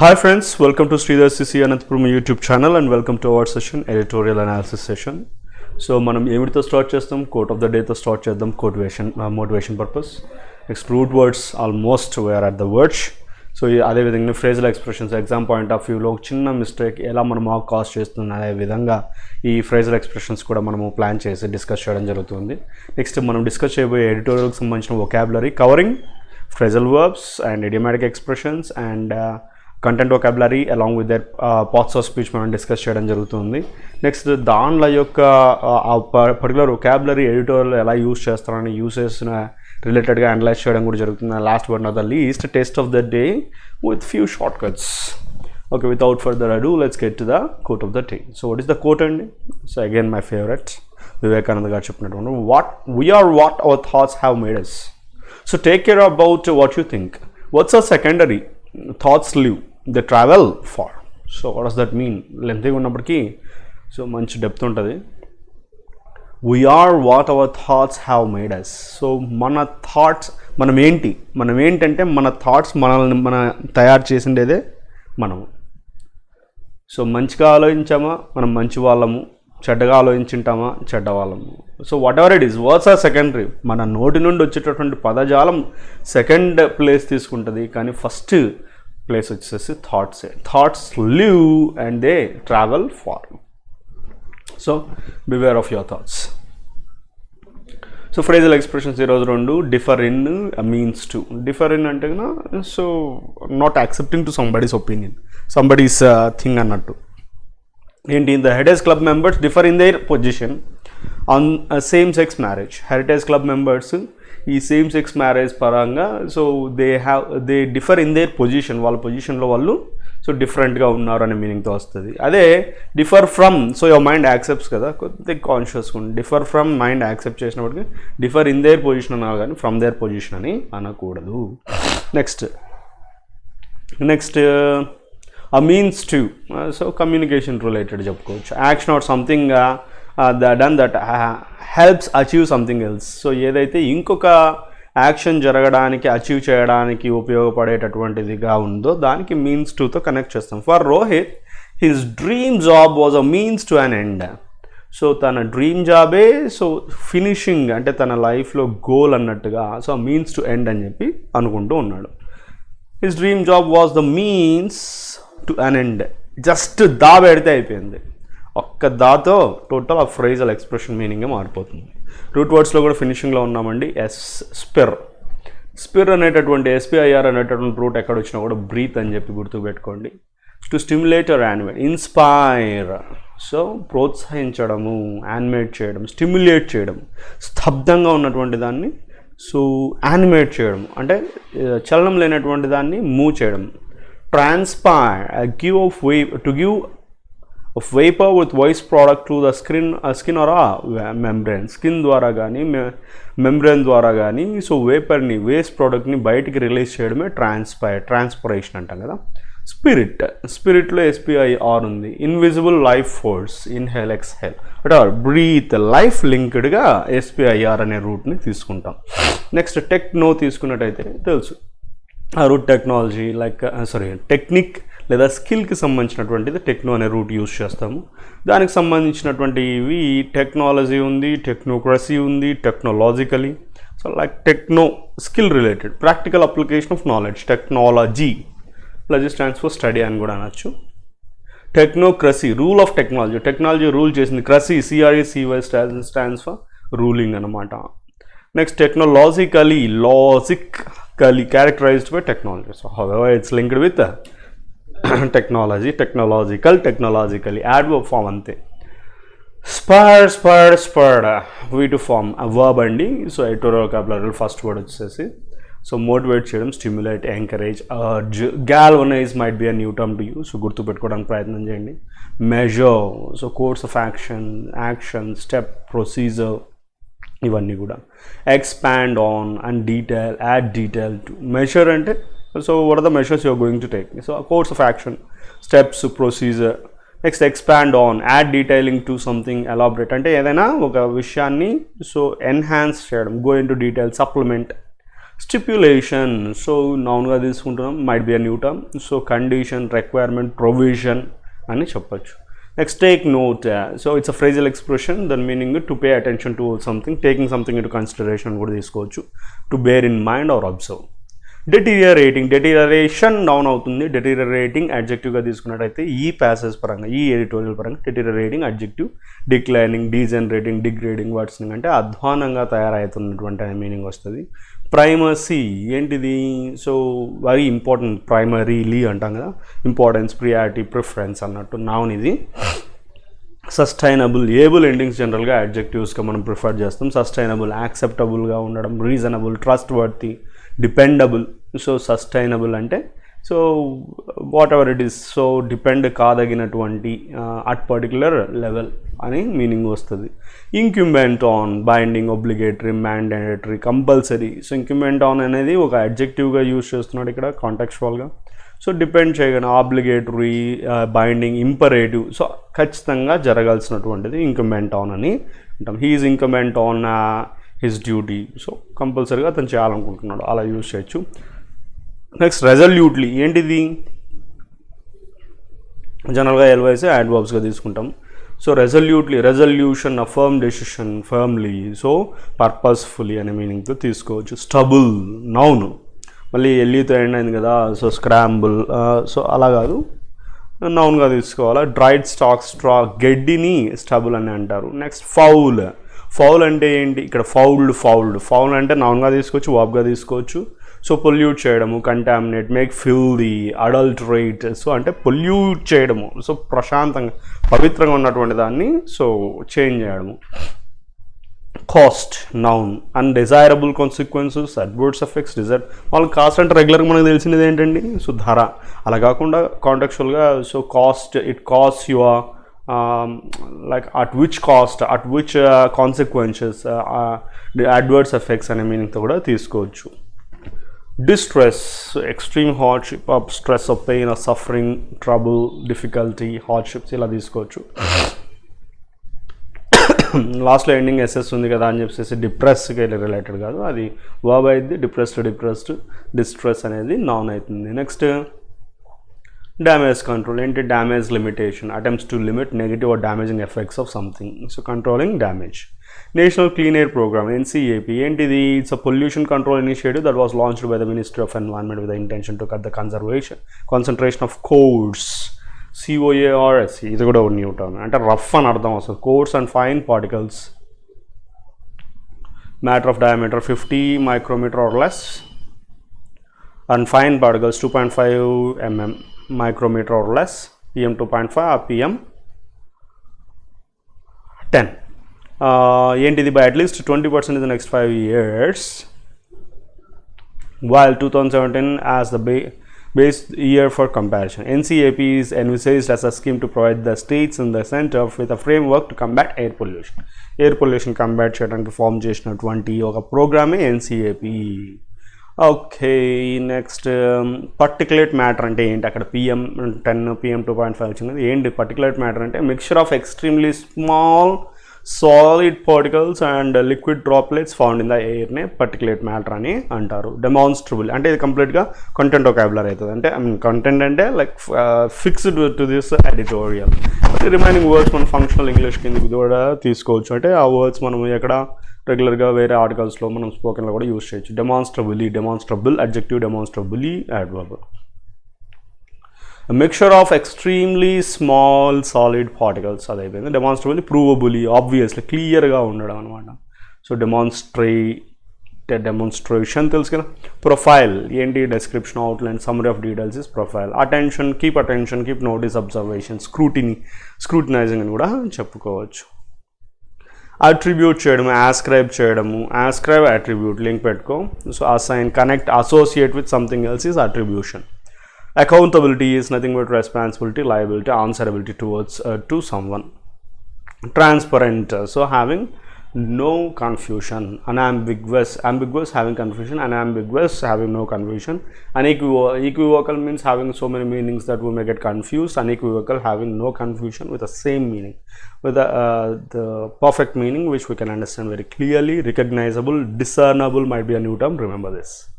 Hi friends, welcome to Sridhar CC Anantapur YouTube channel and welcome to our session, editorial analysis session. So మనం ఏమిటితో start చేస్తాం, quote of the డేతో start చేద్దాం, motivation purpose. Next root words almost we are at the words. So అదేవిధంగా phrasal expressions exam point of వ్యూలో చిన్న mistake ఎలా మనం మార్క్ కాస్ట్ చేస్తుంది అనే విధంగా ఈ ఫ్రేజల్ ఎక్స్ప్రెషన్స్ కూడా మనము ప్లాన్ చేసి డిస్కస్ చేయడం జరుగుతుంది. నెక్స్ట్ మనం డిస్కస్ చేయబోయే ఎడిటోరియల్కి సంబంధించిన vocabulary covering phrasal verbs and idiomatic expressions and content vocabulary along with that parts of speech మనం డిస్కస్ చేయడం జరుగుతుంది. నెక్స్ట్ దాంట్లో యొక్క పర్టికులర్ వొకాబులరీ ఎడిటోరియల్ ఎలా యూజ్ చేస్తారని యూసెస్ రిలేటెడ్గా అనలైజ్ చేయడం కూడా జరుగుతుంది. Last but not the least test of the day with few short cuts. Okay, without further ado let's get to the quote of the day. So what is the quote అండి? So again my favourite Vivekananda garu చెప్పినటువంటి what our thoughts have made us. So take care about what you think. What's a secondary? Thoughts live, they travel far. So what does that mean? లెంతీగా ఉన్నప్పటికీ so మంచి depth ఉంటుంది. We are what our thoughts have made us. So మన thoughts మనం ఏంటంటే మన thoughts మన తయారు చేసిండేదే మనము. సో మంచిగా ఆలోచించామా మనం మంచి వాళ్ళము, చెడ్డగా ఆలోచించుంటామా చెడ్డవాళ్ళము. So whatever it is, words are secondary. మన నోటి నుండి వచ్చేటటువంటి పదజాలం సెకండ్ ప్లేస్ తీసుకుంటుంది, కానీ ఫస్ట్ ప్లేస్ వచ్చేసి థాట్సే. Thoughts live and they travel far. So beware of your thoughts. So phrasal expressions ఈరోజు రెండు. Differ in, means to. Differ in అంటే so not accepting to somebody's opinion, somebody's thing అన్నట్టు. ఏంటి? The heritage club members differ in their position on same sex marriage. Heritage club members ఈ same sex marriage పరంగా so they differ in their position, వాళ్ళ పొజిషన్లో వాళ్ళు so డిఫరెంట్గా ఉన్నారు అనే మీనింగ్తో వస్తుంది. అదే differ from, so your mind accepts కదా, కొద్దిగా కాన్షియస్గా ఉంది. డిఫర్ ఫ్రమ్ మైండ్ యాక్సెప్ట్ చేసినప్పటికీ డిఫర్ ఇన్ దేర్ పొజిషన్ అనాలి, కానీ ఫ్రమ్ దేర్ పొజిషన్ అని అనకూడదు. Next means to, so communication related చెప్పుకోవచ్చు. Action or something done that helps achieve something else. So ఏదైతే ఇంకొక యాక్షన్ జరగడానికి, అచీవ్ చేయడానికి ఉపయోగపడేటటువంటిదిగా ఉందో దానికి మీన్స్ టుతో కనెక్ట్ చేస్తాం. For Rohit his dream job was a means to an end. So తన డ్రీమ్ జాబే సో ఫినిషింగ్, అంటే తన లైఫ్లో గోల్ అన్నట్టుగా, సో మీన్స్ టు ఎండ్ అని చెప్పి అనుకుంటూ ఉన్నాడు. His dream job was the means to an end. Just the పెడితే అయిపోయింది. ఒక్క దాతో టోటల్ ఆ ఫ్రేజల్ ఎక్స్ప్రెషన్ మీనింగే మారిపోతుంది. రూట్ వర్డ్స్లో కూడా ఫినిషింగ్లో ఉన్నామండి. స్పిర్ అనేటటువంటి ఎస్పిఐఆర్ అనేటటువంటి రూట్ ఎక్కడ వచ్చినా కూడా బ్రీత్ అని చెప్పి గుర్తుపెట్టుకోండి. To stimulate or animate. Inspire, so ప్రోత్సహించడము, యానిమేట్ చేయడం, స్టిమ్యులేట్ చేయడం, స్తబ్దంగా ఉన్నటువంటి దాన్ని సో యానిమేట్ చేయడం అంటే చలనం లేనటువంటి దాన్ని మూవ్ చేయడం. ట్రాన్స్పైర్, to give of vapor with voice product to the skin or a membrane. Skin ద్వారా కానీ మెంబ్రెయిన్ ద్వారా కానీ సో వేపర్ని, వేస్ట్ ప్రోడక్ట్ని బయటికి రిలీజ్ చేయడమే ట్రాన్స్పైరేషన్ అంటాం కదా. స్పిరిట్లో ఎస్పిఐఆర్ ఉంది. Invisible life force, inhale exhale అంటే బ్రీత్, లైఫ్ లింక్డ్గా ఎస్పిఐఆర్ అనే రూట్ని తీసుకుంటాం. నెక్స్ట్ టెక్నో తీసుకున్నట్టయితే తెలుసు, ఆ రూట్ టెక్నాలజీ టెక్నిక్ లేదా స్కిల్కి సంబంధించినటువంటిది టెక్నో అనే రూట్ యూజ్ చేస్తాము. దానికి సంబంధించినటువంటివి టెక్నాలజీ ఉంది, టెక్నోక్రసీ ఉంది, technologically. So like techno skill related, practical application of knowledge. Technology stands for study అని కూడా అనొచ్చు. Technocracy, rule of technology. Technology rule చేసింది. Cracy, C R E C Y stands for ruling అనమాట. Next logically characterized by technology. So however it's linked with technologically adverb form ante. spurred we to form a verb andi. So editorial vocabulary first word వచ్చేసి so motivate చేయడం, stimulate, encourage, urge. galvanize might be a new term to use, so గుర్తుపెట్టుకోవడానికి ప్రయత్నం చేయండి. measure, so course of action, step, procedure, ఇవన్నీ కూడా. Expand on and detail, add detail to. Measure అంటే so what are the measures you're going to take. So course of action, steps, procedure. Next expand on, add detailing to something, elaborate అంటే ఏదైనా ఒక విషయాన్ని so enhance చేయడం, go in to detail, supplement. Stipulation, so నౌన్గా తీసుకుంటున్నాం, might be a new term. So condition, requirement, provision అని చెప్పచ్చు. Next take note, so it's a phrasal expression, దాని meaning to pay attention to something, taking something into consideration కూడా తీసుకోవచ్చు, to bear in mind or observe. Deteriorating, deterioration noun అవుతుంది, deteriorating అడ్జెక్టివ్గా తీసుకున్నట్టయితే ఈ passage పరంగా, ఈ ఎడిటోరియల్ పరంగా deteriorating adjective, declining, degenerating, degrading words అంటే అధ్వానంగా తయారవుతున్నటువంటి మీనింగ్ వస్తుంది. ప్రైమసీ ఏంటిది, సో వెరీ ఇంపార్టెంట్, ప్రైమరీలీ అంటాం కదా, ఇంపార్టెన్స్, ప్రియారిటీ, ప్రిఫరెన్స్ అన్నట్టు నౌన్ ఇది. సస్టైనబుల్, ఏబుల్ ఎండింగ్స్ జనరల్గా అడ్జెక్టివ్స్గా మనం ప్రిఫర్ చేస్తాం. సస్టైనబుల్, యాక్సెప్టబుల్గా ఉండడం, reasonable, trustworthy, dependable. So sustainable అంటే so whatever it is, so depend కాదగినటువంటి అట్ పర్టికులర్ లెవెల్ అని మీనింగ్ వస్తుంది. Incumbent on, binding, obligatory, mandatory, compulsory. So incumbent on అనేది ఒక అడ్జెక్టివ్గా యూజ్ చేస్తున్నాడు ఇక్కడ కాంటెక్చువల్గా. సో డిపెండ్ చేయగలను, ఆబ్లిగేటరీ, బైండింగ్, ఇంపరేటివ్, సో ఖచ్చితంగా జరగాల్సినటువంటిది ఇంక్యుమెంట్ ఆన్ అని అంటాం. He is incumbent on his duty, so కంపల్సరీగా అతను చేయాలనుకుంటున్నాడు, అలా యూజ్ చేయొచ్చు. నెక్స్ట్ రెజల్యూట్లీ, ఏంటిది జనరల్గా ఎల్వైసే యాడ్వర్బ్స్గా తీసుకుంటాం. So resolutely, resolution, a firm decision, firmly, so purposefully అనే మీనింగ్తో తీసుకోవచ్చు. స్టబుల్ నౌన్, మళ్ళీ ఎల్లీతో ఎండ్ అయింది కదా, సో స్క్రాంబుల్, సో అలా కాదు, నౌన్గా తీసుకోవాలా. డ్రైడ్ స్టాక్, స్ట్రా, గడ్డిని స్టబుల్ అని అంటారు. నెక్స్ట్ ఫౌల్, ఫౌల్ అంటే ఏంటి, ఇక్కడ ఫౌల్ అంటే నౌన్గా తీసుకోవచ్చు, వర్బ్గా తీసుకోవచ్చు. సో పొల్యూట్ చేయడము, contaminate, make filthy, adulterate, so అంటే పొల్యూట్ చేయడము, సో ప్రశాంతంగా పవిత్రంగా ఉన్నటువంటి దాన్ని సో చేంజ్ చేయడము. Cost noun, undesirable consequences, adverse effects, desire. వాళ్ళకి కాస్ట్ అంటే రెగ్యులర్గా మనకు తెలిసినది ఏంటండి, సో ధర. అలా కాకుండా కాంటెక్చువల్గా so cost, it cost your like at which cost, at which consequences, adverse effects అనే మీనింగ్తో కూడా తీసుకోవచ్చు. Distress, extreme hardship, stress of pain, suffering, trouble, difficulty, hardships ఇలా తీసుకోవచ్చు. లాస్ట్లో ఎండింగ్ ఎస్ఎస్ ఉంది కదా అని చెప్పేసి డిప్రెస్కి రిలేటెడ్ కాదు, అది వర్బ్ అయింది. డిప్రెస్డ్, డిస్ట్రెస్ అనేది నౌన్ అవుతుంది. నెక్స్ట్ డ్యామేజ్ కంట్రోల్, ఏంటి damage limitation, attempts to limit negative or damaging effects of something, so controlling damage. National clean air programme, NCAP, ఏంటిది, it's a pollution control initiative that was launched by the ministry of environment with the intention to cut the concentration of codes, COARS, ఇది కూడా new term, అంటే rough అని అర్థం వస్తుంది. Course and fine particles, matter of diameter 50 micrometer or less, and fine particles 2.5 mm micrometer or less, PM 2.5 or PM 10. ఏంటిది, by at least 20% in the next 5 years, while 2017 as the base year for comparison. NCAP is envisaged as a scheme to provide the states and the center with a framework to combat air pollution. Air pollution combat చేయడానికి form చేసినటువంటి ఒక ప్రోగ్రామే NCAP. Okay, next particulate matter అంటే ఏంటి, అక్కడ PM 10 PM 2.5 వచ్చింది. ఏంటి particulate matter అంటే mixture of extremely small solid particles and liquid droplets found in the ఎయిర్నే పర్టికులేట్ మ్యాటర్ అని అంటారు. డెమాన్స్ట్రబుల్ అంటే ఇది కంప్లీట్గా కంటెంట్ వొకాబులరీ అవుతుంది, అంటే కంటెంట్ అంటే like fixed to this editorial. Remaining words మనం ఫంక్షనల్ ఇంగ్లీష్ కిందకి కూడా తీసుకోవచ్చు, అంటే ఆ వర్డ్స్ మనం ఎక్కడ రెగ్యులర్గా వేరే ఆర్టికల్స్లో మనం స్పోకెన్లో కూడా యూజ్ చేయొచ్చు. Demonstrable adjective, demonstrably adverb. Mixture of extremely small solid particles, అదైపోయింది. డెమాన్స్ట్రబుల్లీ, ప్రూవబుల్లీ, ఆబ్వియస్లీ, క్లియర్గా ఉండడం అనమాట. సో డెమాన్స్ట్రేషన్ తెలుసు కదా. ప్రొఫైల్ ఏంటి, description, outline, summary of details is profile. Attention, keep notice, observation, scrutinising అని కూడా చెప్పుకోవచ్చు. అట్రిబ్యూట్ చేయడము, యాస్క్రైబ్ అట్రిబ్యూట్, లింక్ పెట్టుకో. So assign, connect, associate with something else is attribution. Accountability is nothing but responsibility, liability, answerability towards to someone. Transparent, so having no confusion. Ambiguous, having confusion. Unambiguous, having no confusion. Equivocal means having so many meanings that we may get confused. Unequivocal, having no confusion with the same meaning, with the perfect meaning which we can understand very clearly. Recognizable, discernible might be a new term, remember this.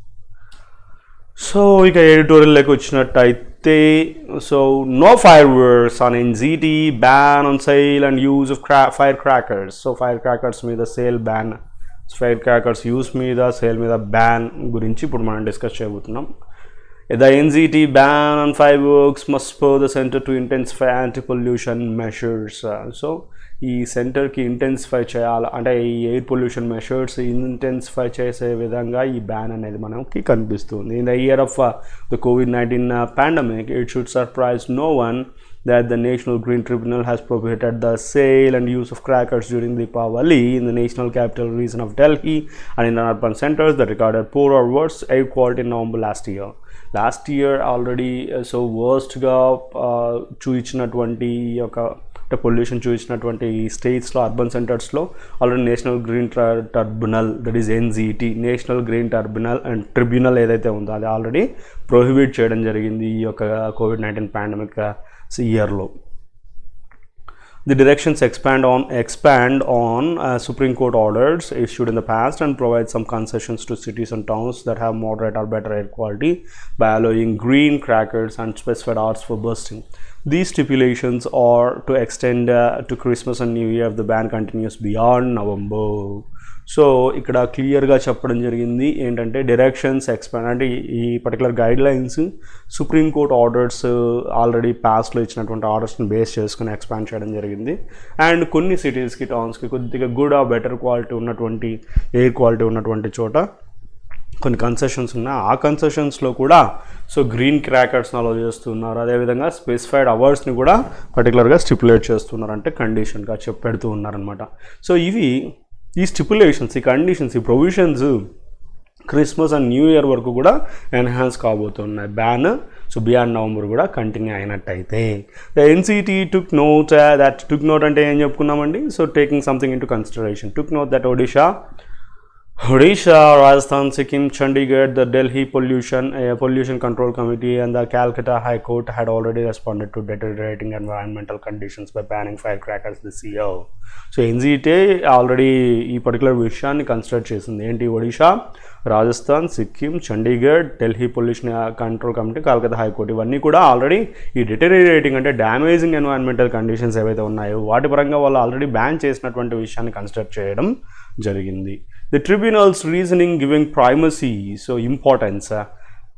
So ఇక ఎడిటోరియల్లోకి వచ్చినట్టయితే so no fireworks on NGT, ban on sale and use of firecrackers. So firecrackers మీద sale ban, firecrackers use మీద sale మీద ban గురించి ఇప్పుడు మనం discuss చేయబోతున్నాం. The NGT ban on fireworks must spur the center to intensify anti-pollution measures. So ఈ సెంటర్కి intensify చేయాలి అంటే ఈ ఎయిర్ పొల్యూషన్ మెషర్స్ ఇంటెన్సిఫై చేసే విధంగా ఈ బ్యాన్ అనేది మనకి కనిపిస్తుంది. In the year of the COVID-19 pandemic, it should surprise no one that the National Green Tribunal has prohibited the sale and use of crackers during Deepavali in the national capital region of Delhi and in the urban centers that recorded poor or worse air quality in November last year already so వర్స్ట్గా చూయించినటువంటి ఒక అంటే pollution చూపించినటువంటి స్టేట్స్లో urban సెంటర్స్లో already national green tribunal, that is NGT, national green tribunal ఏదైతే ఉందో అది ఆల్రెడీ ప్రొహిబిట్ చేయడం జరిగింది ఈ యొక్క COVID-19 పాండమిక్ ఇయర్లో. The directions expand on Supreme Court orders issued in the past and provide some concessions to cities and towns that have moderate or better air quality by allowing green crackers and specified hours for bursting. These stipulations are to extend to Christmas and New Year if the ban continues beyond November. So ఇక్కడ క్లియర్గా చెప్పడం జరిగింది ఏంటంటే directions expand అంటే ఈ particular guide lines supreme court orders already పాస్ట్లో ఇచ్చినటువంటి ఆర్డర్స్ని base చేసుకుని ఎక్స్పాండ్ చేయడం జరిగింది. అండ్ కొన్ని సిటీస్కి, టౌన్స్కి కొద్దిగా గుడ్ ఆర్ బెటర్ క్వాలిటీ ఉన్నటువంటి ఎయిర్ క్వాలిటీ ఉన్నటువంటి చోట కొన్ని కన్సెషన్స్ ఉన్నాయి. ఆ కన్సెషన్స్లో కూడా సో గ్రీన్ క్రాకర్స్ని అలౌ చేస్తున్నారు. అదేవిధంగా స్పెసిఫైడ్ అవర్స్ని కూడా పర్టికులర్గా స్టిపులేట్ చేస్తున్నారు, అంటే కండిషన్గా పెడుతూ ఉన్నారనమాట. సో ఇవి ఈ స్టిపులేషన్స్, ఈ కండిషన్స్, ఈ provisions Christmas and new year వరకు కూడా ఎన్హాన్స్ కాబోతున్నాయి బ్యాన్. సో బియాండ్ నవంబర్ కూడా కంటిన్యూ అయినట్టయితే ద NCT టుక్ నోట్ అంటే ఏం చెప్పుకున్నామండి. So taking something into consideration, took note that Odisha, Rajasthan, Sikkim, Chandigarh, the Delhi Pollution Control Committee and the Calcutta High Court had already responded to deteriorating environmental conditions by banning firecrackers this year. So NCT already ఈ particular విషయాన్ని consider చేసింది. ఏంటి? Odisha, Rajasthan, Sikkim, Chandigarh, Delhi pollution control committee, Calcutta high court ఇవన్నీ కూడా already ఈ డిటెరియేటింగ్ అంటే damaging environmental conditions ఏవైతే ఉన్నాయో వాటి పరంగా వాళ్ళు ఆల్రెడీ బ్యాన్ చేసినటువంటి విషయాన్ని కన్సిడర్ చేయడం జరిగింది. The tribunal's reasoning giving primacy, so importance,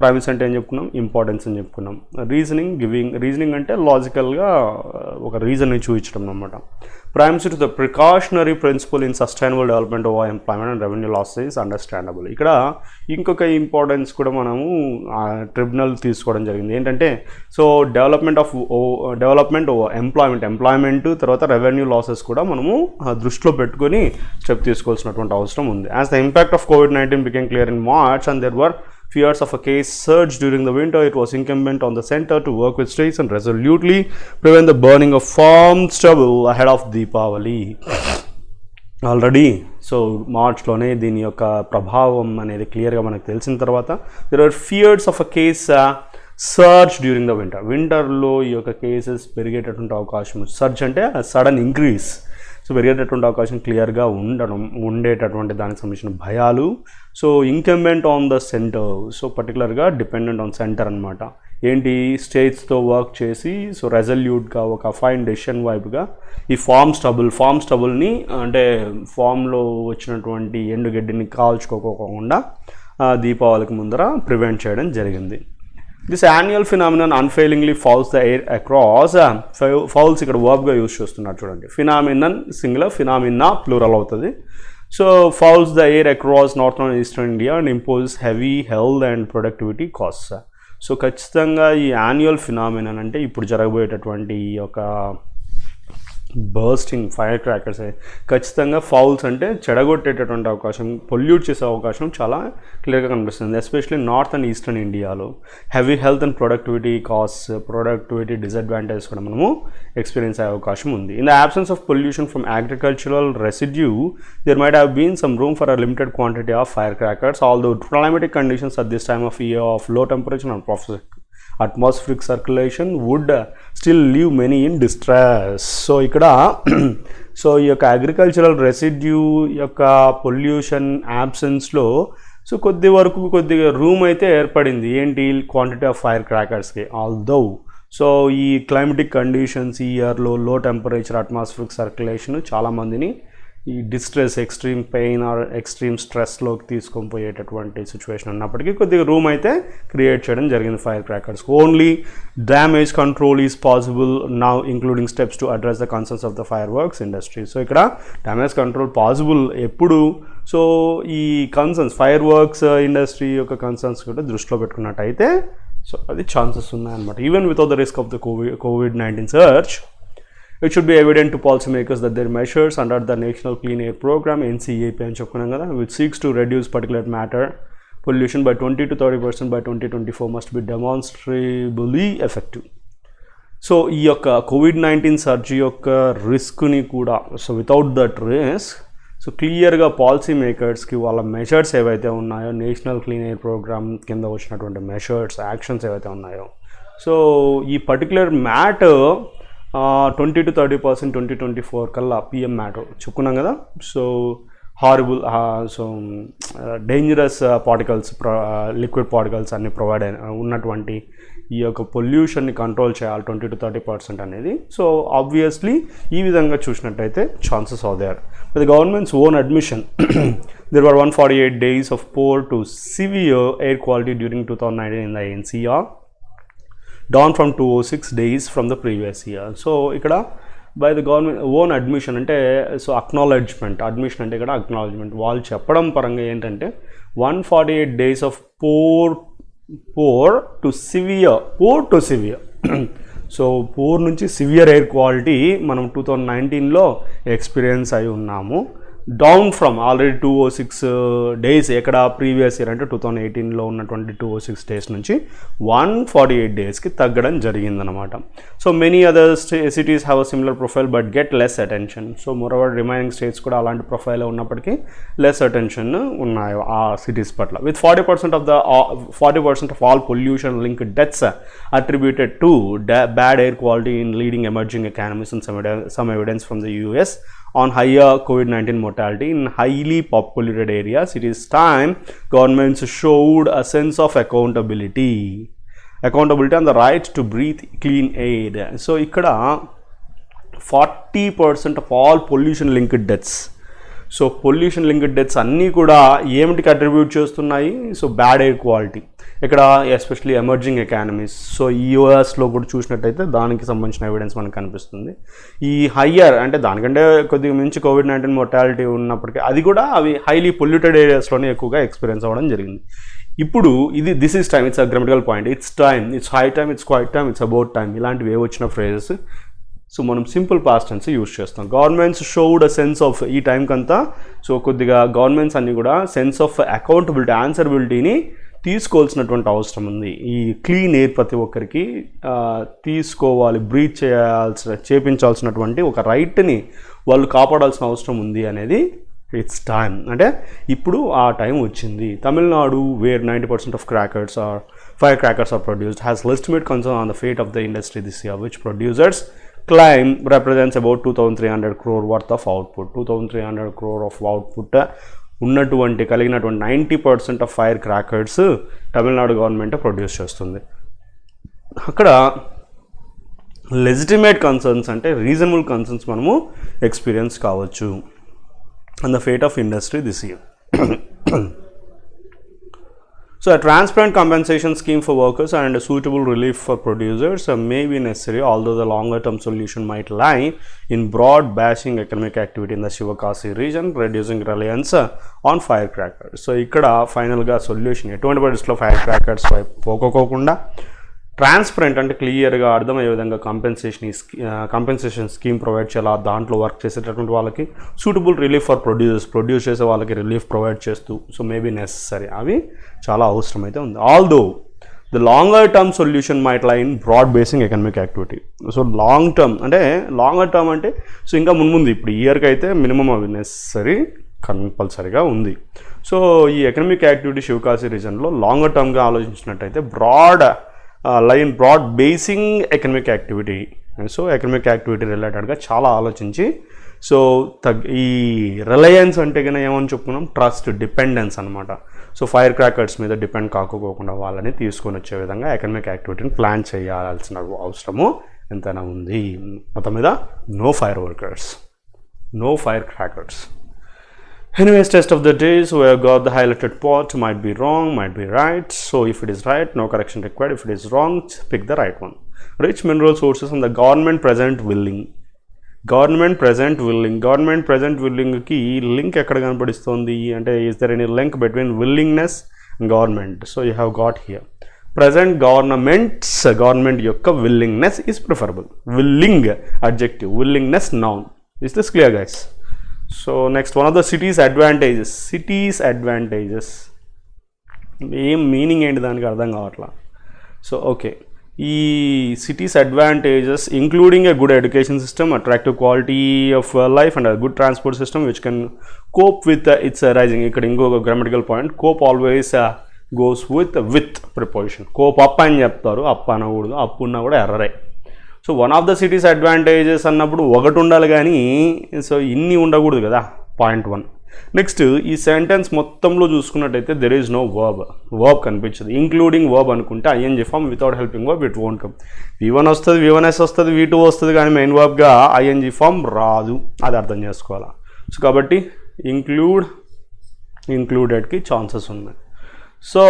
primacy అంటే ఏం చెప్పుకున్నాం, ఇంపార్టెన్స్ అని చెప్పుకున్నాం. రీజనింగ్ అంటే లాజికల్గా ఒక రీజన్ని చూపించడం అన్నమాట. Primacy to the precautionary principle in sustainable development over employment and revenue loss is understandable. ఇక్కడ ఇంకొక ఇంపార్టెన్స్ కూడా మనము ట్రిబ్యునల్ తీసుకోవడం జరిగింది. ఏంటంటే సో డెవలప్మెంట్ ఓవర్ ఎంప్లాయ్మెంట్ తర్వాత రెవెన్యూ లాసెస్ కూడా మనము దృష్టిలో పెట్టుకొని స్టెప్ తీసుకోవాల్సినటువంటి అవసరం ఉంది. As the impact of COVID-19 became clear in March and there were fears of a case surge during the winter, it was incumbent on the center to work with states and resolutely prevent the burning of farm stubble ahead of Deepavali. Already so మార్చ్లోనే దీని యొక్క ప్రభావం అనేది క్లియర్గా మనకు తెలిసిన తర్వాత there are fears of a case surge during the వింటర్లో ఈ యొక్క కేసెస్ పెరిగేటటువంటి అవకాశం, సర్జ్ అంటే సడన్ ఇంక్రీజ్, సో పెరిగేటటువంటి అవకాశం క్లియర్గా ఉండేటటువంటి దానికి సంబంధించిన భయాలు. So incumbent on the centre, so పర్టికులర్గా డిపెండెంట్ ఆన్ సెంటర్ అనమాట. ఏంటి? స్టేట్స్తో వర్క్ చేసి సో రెజల్యూట్గా ఒక ఫైన్ డెసిషన్ వైపుగా ఈ ఫార్మ్ స్టబుల్ని అంటే ఫామ్లో వచ్చినటువంటి ఎండుగడ్డిని కాల్చుకోకుండా దీపావళికి ముందర ప్రివెంట్ చేయడం జరిగింది. This annual phenomenon unfailingly fouls the air across. Fouls ఇక్కడ వర్బ్గా యూజ్ చేస్తున్నారు చూడండి. ఫినామినన్ సింగులర్, ఫినామినా ప్లూరల్ అవుతుంది. So fouls the air across northern and eastern India and imposes heavy health and productivity costs. So ఖచ్చితంగా ఈ annual phenomenon అంటే ఇప్పుడు జరగబోయేటటువంటి ఈ యొక్క బర్స్టింగ్ ఫైర్ క్రాకర్స్ ఖచ్చితంగా ఫౌల్స్ అంటే చెడగొట్టేటటువంటి అవకాశం, పొల్యూట్ చేసే అవకాశం చాలా క్లియర్గా కనిపిస్తుంది. ఎస్పెషల్లీ నార్త్ అండ్ ఈస్టర్న్ ఇండియాలో heavy health and productivity disadvantage కూడా మనము ఎక్స్పీరియన్స్ అయ్యే అవకాశం ఉంది. In the absence of pollution from agricultural residue, there might have been some room for a limited quantity of firecrackers, although climatic conditions at this time of year of low temperature and atmospheric circulation would still leave many in distress. So ఇక్కడ so ఈ యొక్క agricultural residue యొక్క pollution యాబ్సెన్స్లో so కొద్దిగా room అయితే ఏర్పడింది ఏంటి quantity of fire క్రాకర్స్కి. ఆల్దో సో ఈ క్లైమేటిక్ కండిషన్స్ ఈ ఇయర్లో లో టెంపరేచర్ అట్మాస్ఫిరిక్ సర్క్యులేషన్ చాలామందిని ఈ distress extreme pain or extreme స్ట్రెస్లోకి తీసుకొని పోయేటటువంటి సిచ్యువేషన్ ఉన్నప్పటికీ కొద్దిగా రూమ్ అయితే క్రియేట్ చేయడం జరిగింది fire crackers. Only damage control is possible now including steps to address the concerns of the fire works industry. So ఇక్కడ డ్యామేజ్ కంట్రోల్ పాసిబుల్ ఎప్పుడు, సో ఈ కన్సర్న్స్ ఫైర్ వర్క్స్ ఇండస్ట్రీ యొక్క concerns కూడా దృష్టిలో పెట్టుకున్నట్టయితే so అది chances ఉన్నాయన్నమాట. Even without the risk of the COVID-19 surge, it should be evident to policymakers that their measures under the National Clean Air Program NCAP అని చెప్పుకున్నాం కదా, which seeks to reduce particulate matter pollution by 20 to 30% by 2024 must be demonstrably effective. So ఈ యొక్క COVID-19 surge యొక్క రిస్క్ని కూడా so without that risk so క్లియర్గా policy మేకర్స్కి వాళ్ళ measures ఏవైతే ఉన్నాయో నేషనల్ క్లీన్ ఎయిర్ ప్రోగ్రామ్ కింద వచ్చినటువంటి మెషర్స్ యాక్షన్స్ ఏవైతే ఉన్నాయో సో ఈ పర్టికులర్ మ్యాటర్ 20 to 30% 2024 కల్లా పిఎం మ్యాటర్ చెప్పుకున్నాం కదా. So horrible so dangerous particles liquid particles అన్ని ప్రొవైడ్ ఉన్నటువంటి ఈ యొక్క పొల్యూషన్ని కంట్రోల్ చేయాలి 20 to 30% అనేది. సో ఆబ్వియస్లీ ఈ విధంగా చూసినట్టయితే chances are there. With the government's own admission there were 148 days of poor to severe air quality during 2019 in the NCR, down from 206 days from the previous year. So ఇక్కడ by the government own admission అంటే so acknowledgement, admission అంటే ఇక్కడ acknowledgement వాళ్ళు చెప్పడం పరంగా ఏంటంటే 148 days of poor to severe so poor నుంచి severe air quality మనం 2019లో ఎక్స్పీరియన్స్ అయి ఉన్నాము. డౌన్ ఫ్రమ్ ఆల్రెడీ 206 days ఎక్కడ ప్రీవియస్ ఇయర్ అంటే 2018లో ఉన్నటువంటి 206 days నుంచి 148 daysకి తగ్గడం జరిగిందనమాట. So many other cities have a similar profile but get less attention. So moreover remaining states కూడా అలాంటి ప్రొఫైల్ ఉన్నప్పటికీ లెస్ అటెన్షన్ ఉన్నాయి ఆ సిటీస్ పట్ల. With 40% of all pollution link deaths attributed to bad air quality in leading emerging economies and some evidence from the US on higher COVID-19 mortality in highly populated areas. It is time governments showed a sense of accountability and the right to breathe clean air. So ikkada 40% of all pollution linked deaths. So pollution linked deaths అన్నీ కూడా ఏమిటికి attribute చేస్తున్నాయి? So bad air quality, ఇక్కడ especially emerging economies. So యూఎస్లో కూడా చూసినట్టయితే దానికి సంబంధించిన ఎవిడెన్స్ మనకు కనిపిస్తుంది. ఈ హయ్యర్ అంటే దానికంటే కొద్దిగా మించి COVID-19 మొర్టాలిటీ ఉన్నప్పటికీ అది కూడా అవి హైలీ పొల్యూటెడ్ ఏరియాస్లోనే ఎక్కువగా ఎక్స్పీరియన్స్ అవ్వడం జరిగింది. ఇప్పుడు this is time, it's a grammatical point, it's time, it's high time, it's quite time, it's about time, ఇలాంటివి ఏ వచ్చిన ఫ్రేజెస్ సో మనం సింపుల్ పాస్ట్ టెన్స్ యూజ్ చేస్తాం. Governments showed a sense of ఈ టైంకి అంతా సో కొద్దిగా గవర్నమెంట్స్ అన్నీ కూడా సెన్స్ ఆఫ్ అకౌంటబిలిటీ, ఆన్సరబిలిటీని తీసుకోవాల్సినటువంటి అవసరం ఉంది. ఈ క్లీన్ ఎయిర్ ప్రతి ఒక్కరికి తీసుకోవాలి, బ్రీత్ చేపించాల్సినటువంటి ఒక రైట్ని వాళ్ళు కాపాడాల్సిన అవసరం ఉంది అనేది ఇట్స్ టైమ్. అంటే ఇప్పుడు ఆ టైం వచ్చింది. Tamil Nadu wear 90% of fire crackers are produced has legitimate concern on the fate of the industry this year, which producers claim represents about 2,300 crore worth of output. 2,300 crore of output ఉన్నటువంటి కలిగినటువంటి 90% of fire crackers Tamil Nadu government produce చేస్తుంది. అక్కడ legitimate concerns అంటే reasonable concerns మనము experience కావచ్చు on the fate of industry this year. So a transparent compensation scheme for workers and a suitable relief for producers may be necessary, although the longer term solution might lie in broad bashing economic activity in the Shivakasi region, reducing reliance on firecrackers. So ikkada final ga solution eటువంటి పరిస్థితుల్లో fire crackers పోకోకుండా transparent అంటే క్లియర్గా అర్థమయ్యే విధంగా compensation scheme provide చేయాలి. దాంట్లో work చేసేటటువంటి వాళ్ళకి suitable relief for produce చేసే వాళ్ళకి రిలీఫ్ ప్రొవైడ్ చేస్తూ సో మేబీ నెసెసరీ, అవి చాలా అవసరం అయితే ఉంది. Although the longer term solution might lie in broad basing economic activity. So longer term అంటే సో ఇంకా ముందు ఇప్పుడు ఇయర్కి అయితే మినిమం అవి నెసెసరీ కంపల్సరీగా ఉంది. సో ఈ ఎకనామిక్ యాక్టివిటీ శివకాశి రీజన్లో లాంగర్ టర్మ్గా ఆలోచించినట్టయితే line broad basing economic activity. So economic activity రిలేటెడ్గా చాలా ఆలోచించి సో ఈ రిలయన్స్ అంటే కన్నా ఏమని చెప్పుకున్నాం, ట్రస్ట్, డిపెండెన్స్ అనమాట. సో ఫైర్ క్రాకర్స్ మీద డిపెండ్ కాకపోకుండా వాళ్ళని తీసుకొని వచ్చే విధంగా ఎకనామిక్ యాక్టివిటీని ప్లాన్ చేయాల్సిన అవసరము ఎంతైనా ఉంది. మొత్తం మీద no fire workers, no firecrackers. Anyways, test of the day. So we have got the highlighted part. Might be wrong, might be right. So if it is right, no correction required. If it is wrong, pick the right one. Rich mineral sources and the government present willing. Government present willing ki link ekkada kanapadustundi ante, is there any link between willingness and government? So you have got here present government yokka willingness is preferable. Willing adjective, willingness noun. Is this clear, guys? So next, one of the city's advantages. ఏం meaning ఏంటి దానికి అర్థం కావట్లా. So okay, ఈ city's advantages including a good education system, attractive quality of life and good transport system which can cope with its rising. ఇక్కడ ఇంకొక grammatical point, cope always goes with preposition. Cope up అని చెప్తారు, up అనకూడదు, up ఉన్నా కూడా ఎర్రరే. So one of the cities advantages అన్నప్పుడు ఒకటి ఉండాలి కానీ సో ఇన్ని ఉండకూడదు కదా, పాయింట్ 1. నెక్స్ట్, ఈ సెంటెన్స్ మొత్తంలో చూసుకున్నట్టయితే దెర్ ఈజ్ నో వర్బ్ కనిపించదు. ఇంక్లూడింగ్ వర్బ్ అనుకుంటే I N G form, without helping verb it won't come. V1 వస్తుంది, V1S వస్తుంది, V2 వస్తుంది, కానీ మెయిన్ వర్బ్గా ఐఎన్జీ ఫామ్ రాదు, అది అర్థం చేసుకోవాలా. సో కాబట్టి ఇంక్లూడెడ్కి ఛాన్సెస్ ఉన్నాయి. సో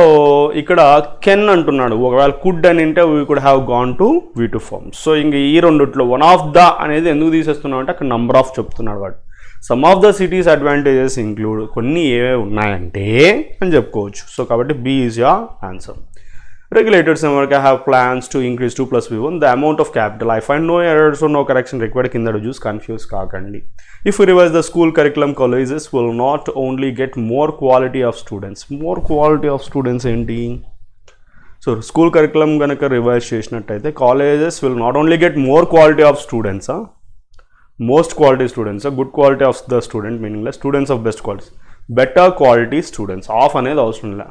ఇక్కడ కెన్ అంటున్నాడు, ఒకవేళ కుడ్ అని అంటే we could have gone to V2 form. So ఇంక ఈ రెండిట్లో వన్ ఆఫ్ ద అనేది ఎందుకు తీసేస్తున్నావు అంటే అక్కడ నంబర్ ఆఫ్ చెప్తున్నాడు వాడు. Some of the cities advantages include, కొన్ని ఏవే ఉన్నాయంటే అని చెప్పుకోవచ్చు. సో కాబట్టి B is your answer. Regulators in America have plans to increase 2 plus V1 the amount of capital. I find no errors or no correction required. Kinda to use confuse kaakandi. If we revise the school curriculum, colleges will not only get more quality of students. More quality of students enti. So school curriculum ganaka revise chesinattaithe colleges will not only get more quality of students, most quality students, good quality of the student meaningless, students of best quality, better quality students. Off anedi avasaram illa.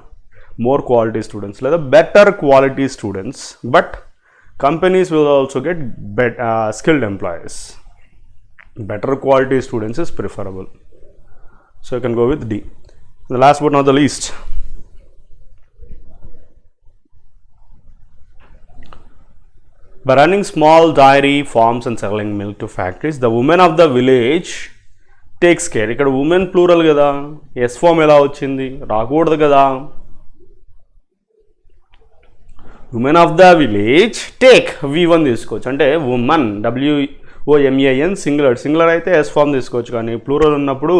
More quality students, లేదా better quality students, but companies will also get skilled employees. Better quality students is preferable. So you can go with D. The last but not the least, by running small dairy farms and selling milk to factories, the women of the village takes care. ఇక్కడ women plural కదా, S form ఎలా వచ్చింది, రాకూడదు కదా. Women of the village take V1 తీసుకోవచ్చు, అంటే women WOMAN singular అయితే yes form తీసుకోవచ్చు, కానీ ప్లూరల్ ఉన్నప్పుడు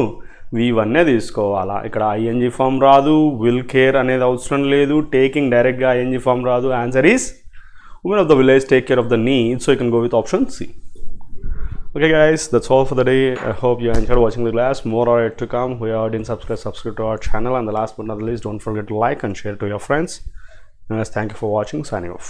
V1 తీసుకోవాలా. ఇక్కడ ఐఎన్జీ ఫామ్ రాదు, విల్ కేర్ అనేది అవసరం లేదు, టేకింగ్ డైరెక్ట్గా ఐఎన్జీ ఫామ్ రాదు. Answer is women of the village take care of the need. So you can go with option C. Okay guys, that's all for the day. I hope you enjoyed watching the class. More are yet to come. Who didn't subscribe to our channel, and the last but not the least, don't forget to like and share to your friends. Thank you for watching. Signing off.